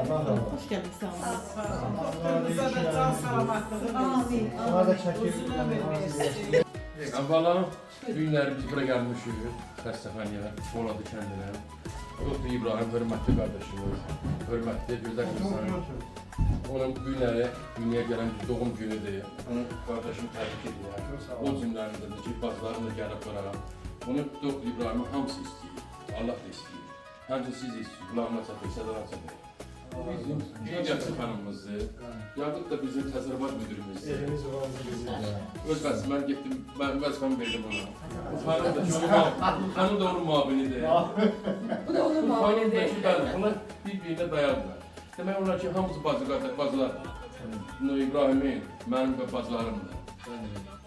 Hoş geldin, sağ olun. Bize de can salamatlığı Amin. Onlar da çəkir. Əvvəla günləri biz bura gəlmişik, xəstəxanaya, Poladı kəndinə. Doktor İbrahim, hörmətli qardaşımız, hörmətli gözəl insan. Onun günləri, dünyaya gələn doğum günüdür. Onun qardaşımı təbrik edirəm. O cümlərindedir ki, bacılarım da gəlib bura. Onu Doktor İbrahim'in hamısı istəyir, Allah da istəyir. Həmçə siz istəyir, qulağına çatır, sədara çatır. Bizim Gülgəçi xanımımızdır, yaxud da bizim təsərrüfat müdürümüzdür. Elimiz olanı bizim. Öz vəzifəm, mən getdim, mən vəzifəmi verdim ona. Bu xanım da onun muavinidir. Bu da onun muavinidir. Bunlar bir-birinə dayanırlar. Demək olar ki, hamısı bacılar. İbrahimin, mənim və bacılarımdır.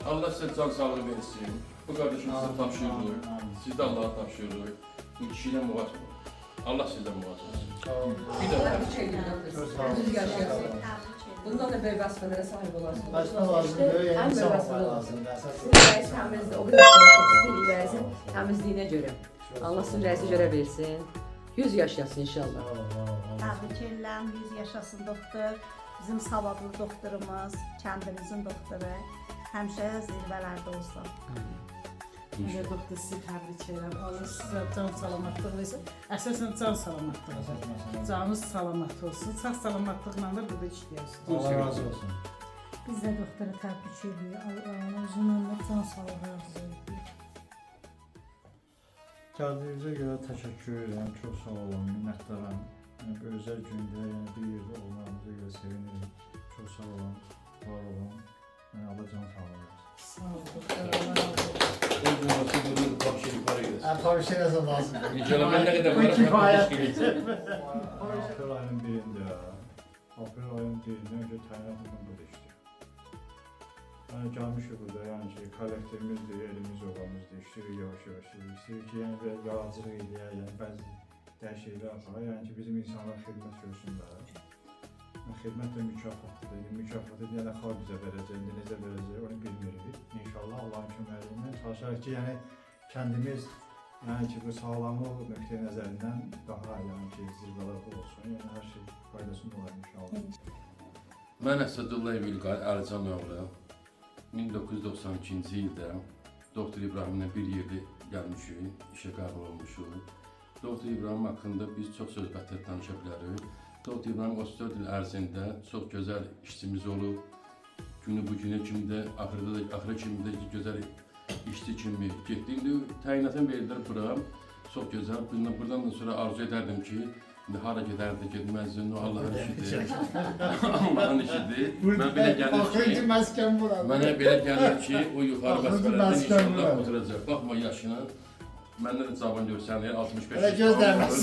Allah sizə can sağlığı versin. Bu qardaşım sizə tapşırılır. Siz də Allah'a tapşırılır. Bu kişiyle muvat olun. Allah sizden muvat olsun. Bir də Təbrik edirəm. Düz yaşayasın. Bundan da böyle vəzifələrə sahib olasın. Vəzifə lazımdır, yəni insan olmaq lazımdır. Sizin rəis təmizliyi, o qədər çox istəyir rəisin təmizliyinə görə. Allah sizin rəisi görə versin. 100 yaşayasın inşallah. Təbrik edirəm, 100 yaşasın doktor. Bizim savadlı doktorumuz, kəndimizin doktoru. Həmişə zirvələrdə olsun. Mən doktor sizi təbrik edirəm. Allah sizə can salamatlıq versin. Əsasən can salamatlıq. Canınız salamat olsun. Sağ salamatlıqla da burada işləyirsiniz. Allah razı olsun. Biz də doktora təbrik edirik. Allah uzun ömür, can sağlığı arzu edirik. Gəldiyinizə görə təşəkkür edirəm. Çox sağ olun, minnətdaram. Yəni, bu özəl gündə bir yerdə olmağımıza görə sevinirim. Çox sağ olun, var olun. Yəni, Allah can sağlığı versin. Sağ olun doktor. Allah razı olsun. o cümləsi bunun başı yukarı gidesin. Tabii şey yazın lazımdır. İnşallah ne kadar Bu kifayət. Aprel ayının birində önce təyinatımdan burada işləyir. Yəni gəlmişik burada, yəni ki, kollektivimizdir, elimiz obamızdır, işləyirik yavaş-yavaş. İstəyirik ki, yəni belə yaradıcılıq eləyək, yəni bəzi dəyişikliklər aparaq, yəni ki, bizim insanlar xidmət görsünlər. Xidmət də mükafatdır. Mükafatı deyənə xalq bizə verəcək, indi necə verəcək, onu bilmirik. İnşallah Allahın köməkliyindən çalışarıq ki, yəni kəndimiz, yəni ki, bu sağlamlıq nöqteyi nəzərindən daha yəni ki, zirvələrdə olsun, yəni hər şey faydasında olar inşallah. Mən Əsədullah İlqay Əlican oğlu 1992-ci ildə Doktor İbrahimlə bir yerdə gəlmişik, işə qəbul olmuşuq. Doktor İbrahim haqqında biz çox söhbətlər danışa bilərik. Doktor İbrahim 34 il ərzində çox gözəl işçimiz olub. Günü bu günə kimi də, axıra kimi də gözəl işçi kimi getdi. İndi təyinatım verdilər bura, çox gözəl. Buradan da sonra arzu edərdim ki, indi hara gedərdi, getməzdi, Allahın işidir. Allahın işidir. Mən belə gəlir ki, mənə belə gəlir ki, o yuxarı vəzifələrdən inşallah oturacaq. Baxma yaşına, məndən də cavan görsənir, 65 Elə gözlərməz.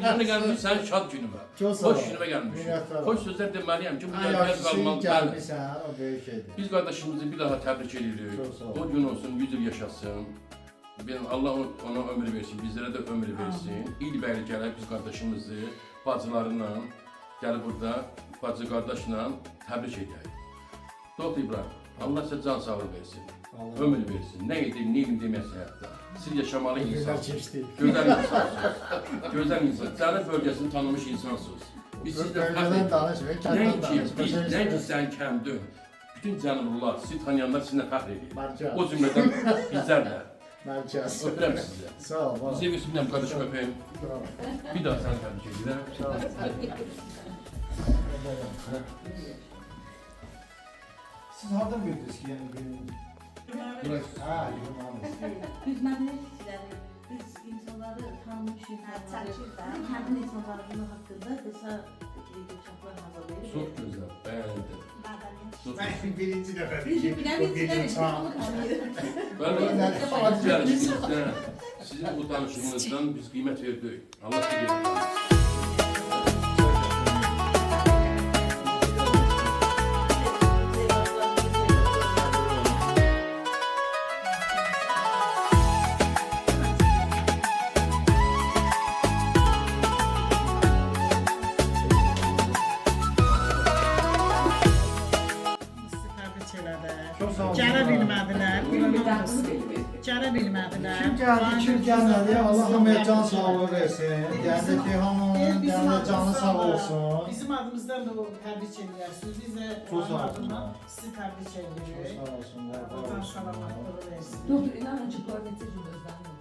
Yəni gəlmiş sən şad günümə, xoş günümə gəlmiş. Xoş sözlər deməliyəm ki, bu gəlməz qalmalı. Biz qardaşımızı bir daha təbrik edirik. O gün olsun, 100 il yaşasın. Allah ona ömür versin, bizlərə də ömür versin. İl bəri gələk biz qardaşımızı bacılarla, gəlib burada bacı qardaşla təbrik edək. Doktor İbrahim, Allah sizə can sağlığı versin. Ömür versin. Nə edim, nə edim deməsin həyatda. Siz yaşamalı insansınız. Gözəl insansınız. Gözəl insan. Cənub bölgesini tanımış insansınız. Biz sizlə fəxr edirik. Nəinki sən kəndin, bütün cənublular, sizi tanıyanlar sizinlə fəxr edir. O cümlədən bizlər də. Öpürəm sizə. Sağ ol. Bizi evirsinəm, qardaşım öpəyim. Bir daha səni təbrik edirəm. Siz hardan bildiniz ki, yəni benim... Burası. Biz mədəniyyət işçiləri, biz insanları tanımış insanları, kəndin insanlarının haqqında qısa video çaplar hazırlayırıq. Çox gözəl, bəyəndim. Ben birinci dəfədir Biz ki, bu biləmizlər video işte, çağ. onu tanıyırıq. Sizin bu danışığınızdan biz qiymət verdik. Allah bilir. Sizi təbrik elədim. Çox sağ olun. Gələ bilmədilər. Gələ bilmədilər. Kim gəldi, kim gəlmədi, Allah hamıya can sağlığı versin. Gəldi ki, hamının gəldi canı sağ olsun. Bizim adımızdan da o təbrik edirsiniz. Biz də Çox sağ olsun. adından sizi təbrik edirik. Sağ olsunlar. Allah salamatlığı versin. Doktor inanın ki, bu necə gün özlərini